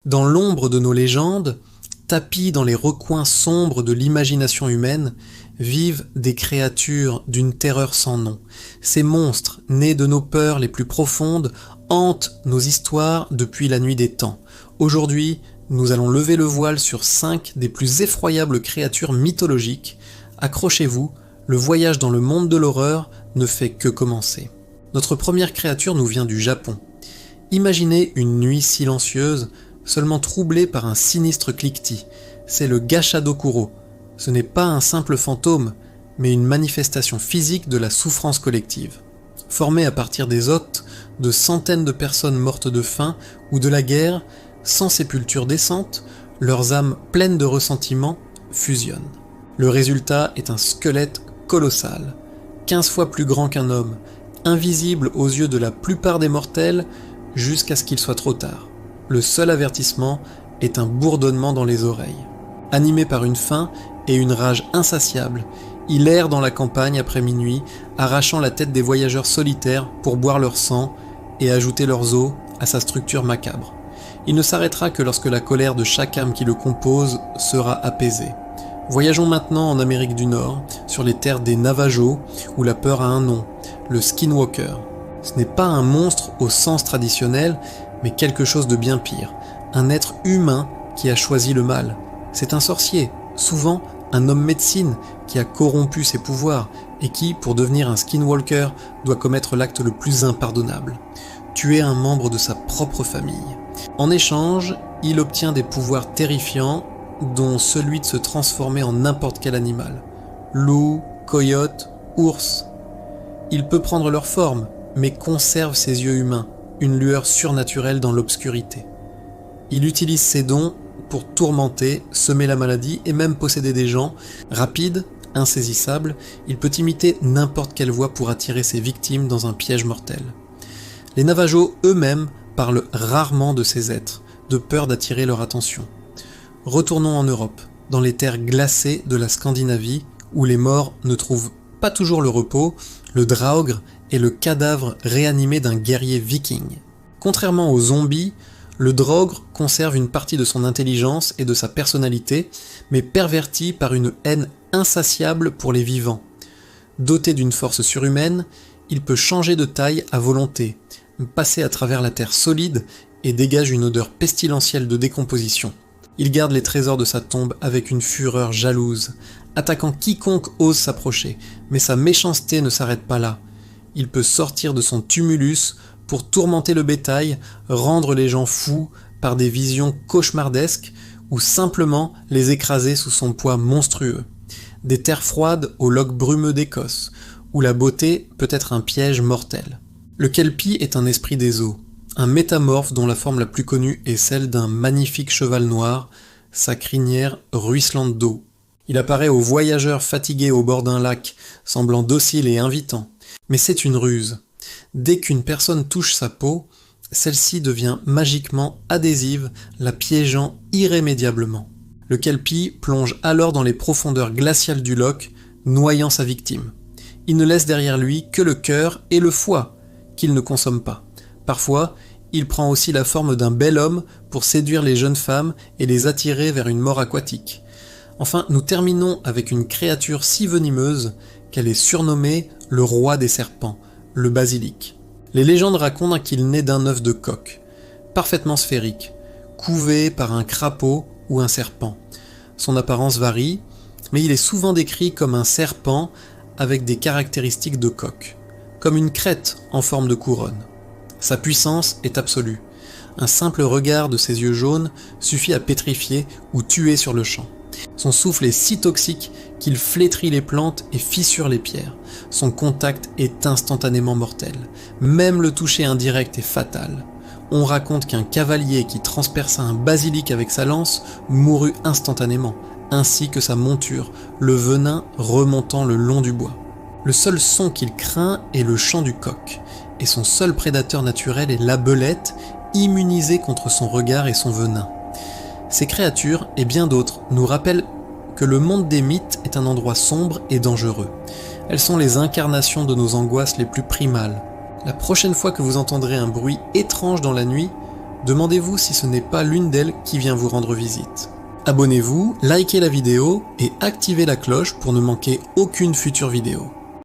Dans l'ombre de nos légendes, tapis dans les recoins sombres de l'imagination humaine, vivent des créatures d'une terreur sans nom. Ces monstres, nés de nos peurs les plus profondes, hantent nos histoires depuis la nuit des temps. Aujourd'hui, nous allons lever le voile sur 5 des plus effroyables créatures mythologiques. Accrochez-vous, le voyage dans le monde de l'horreur ne fait que commencer. Notre première créature nous vient du Japon. Imaginez une nuit silencieuse, seulement troublée par un sinistre cliquetis. C'est le Gashadokuro. Ce n'est pas un simple fantôme, mais une manifestation physique de la souffrance collective. Formé à partir des hôtes de centaines de personnes mortes de faim ou de la guerre, sans sépulture décente, leurs âmes pleines de ressentiment fusionnent. Le résultat est un squelette colossal, 15 fois plus grand qu'un homme, invisible aux yeux de la plupart des mortels jusqu'à ce qu'il soit trop tard. Le seul avertissement est un bourdonnement dans les oreilles. Animé par une faim et une rage insatiable, il erre dans la campagne après minuit, arrachant la tête des voyageurs solitaires pour boire leur sang et ajouter leurs os à sa structure macabre. Il ne s'arrêtera que lorsque la colère de chaque âme qui le compose sera apaisée. Voyageons maintenant en Amérique du Nord, sur les terres des Navajos, où la peur a un nom, le Skinwalker. Ce n'est pas un monstre au sens traditionnel, mais quelque chose de bien pire, un être humain qui a choisi le mal. C'est un sorcier, souvent un homme médecine qui a corrompu ses pouvoirs et qui, pour devenir un Skinwalker, doit commettre l'acte le plus impardonnable, tuer un membre de sa propre famille. En échange, il obtient des pouvoirs terrifiants, dont celui de se transformer en n'importe quel animal. Loup, coyote, ours. Il peut prendre leur forme, mais conserve ses yeux humains, une lueur surnaturelle dans l'obscurité. Il utilise ses dons pour tourmenter, semer la maladie et même posséder des gens. Rapide, insaisissable, il peut imiter n'importe quelle voix pour attirer ses victimes dans un piège mortel. Les Navajos eux-mêmes parlent rarement de ces êtres, de peur d'attirer leur attention. Retournons en Europe, dans les terres glacées de la Scandinavie, où les morts ne trouvent pas toujours le repos, le draugr est le cadavre réanimé d'un guerrier viking. Contrairement aux zombies, le draugr conserve une partie de son intelligence et de sa personnalité, mais perverti par une haine insatiable pour les vivants. Doté d'une force surhumaine, il peut changer de taille à volonté, passer à travers la terre solide et dégage une odeur pestilentielle de décomposition. Il garde les trésors de sa tombe avec une fureur jalouse, attaquant quiconque ose s'approcher, mais sa méchanceté ne s'arrête pas là. Il peut sortir de son tumulus pour tourmenter le bétail, rendre les gens fous par des visions cauchemardesques ou simplement les écraser sous son poids monstrueux. Des terres froides aux loques brumeux d'Écosse, où la beauté peut être un piège mortel. Le Kelpie est un esprit des eaux, un métamorphe dont la forme la plus connue est celle d'un magnifique cheval noir, sa crinière ruisselante d'eau. Il apparaît aux voyageurs fatigués au bord d'un lac, semblant docile et invitant. Mais c'est une ruse. Dès qu'une personne touche sa peau, celle-ci devient magiquement adhésive, la piégeant irrémédiablement. Le Kelpie plonge alors dans les profondeurs glaciales du loch, noyant sa victime. Il ne laisse derrière lui que le cœur et le foie, qu'il ne consomme pas. Parfois, il prend aussi la forme d'un bel homme pour séduire les jeunes femmes et les attirer vers une mort aquatique. Enfin, nous terminons avec une créature si venimeuse qu'elle est surnommée le roi des serpents, le basilic. Les légendes racontent qu'il naît d'un œuf de coq, parfaitement sphérique, couvé par un crapaud ou un serpent. Son apparence varie, mais il est souvent décrit comme un serpent avec des caractéristiques de coq, comme une crête en forme de couronne. Sa puissance est absolue. Un simple regard de ses yeux jaunes suffit à pétrifier ou tuer sur le champ. Son souffle est si toxique qu'il flétrit les plantes et fissure les pierres. Son contact est instantanément mortel. Même le toucher indirect est fatal. On raconte qu'un cavalier qui transperça un basilic avec sa lance mourut instantanément, ainsi que sa monture, le venin remontant le long du bois. Le seul son qu'il craint est le chant du coq, et son seul prédateur naturel est la belette, immunisée contre son regard et son venin. Ces créatures, et bien d'autres, nous rappellent que le monde des mythes est un endroit sombre et dangereux. Elles sont les incarnations de nos angoisses les plus primales. La prochaine fois que vous entendrez un bruit étrange dans la nuit, Demandez-vous si ce n'est pas l'une d'elles qui vient vous rendre visite. Abonnez-vous, likez la vidéo et activez la cloche pour ne manquer aucune future vidéo.